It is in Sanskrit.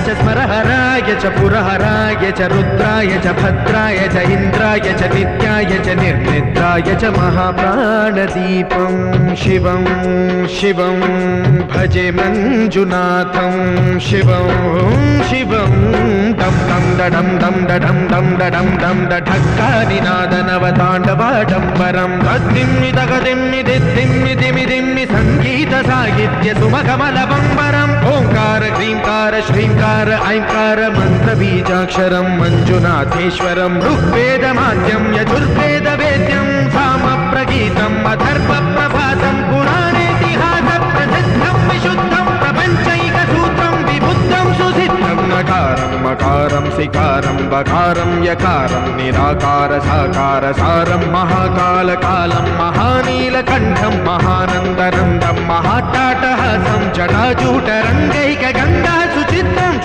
च स्मरहराय च पुरहराय च रुद्राय च भद्राय च इन्द्राय च नित्याय च निर्निद्राय च महाप्राणदीपं शिवं शिवं भजे मञ्जुनाथं शिवं शिवं डं डं डडं डं डडं डं डडं डं डढक्कानिनादनवताण्डवाडम्बरं तद्दिम्मि तगदिम्मि दिद्दिम्मि दिमिदिम्मि सङ्गीतसाहित्य सुमकमलबम्बरम् ओङ्कार ह्रीङ्कार श्रीङ्कार ऐङ्कार मन्त्रबीजाक्षरं मञ्जुनाथेश्वरं ऋग्वेदमाद्यं यजुर्वेदवेद्यं सामप्रगीतम् अथर्वप्रभातं पुराणेतिहासप्रसिद्धं विशुद्धं प्रपञ्चैकसूत्रं विबुद्धं सुसिद्धं नकारं मकारं सिकारं बकारं यकारं निराकार साकार सारं महाकालकालं महानीलकण्ठं महानन्दनन्दं महाट्टाटहासं जटाजूटरङ्गैक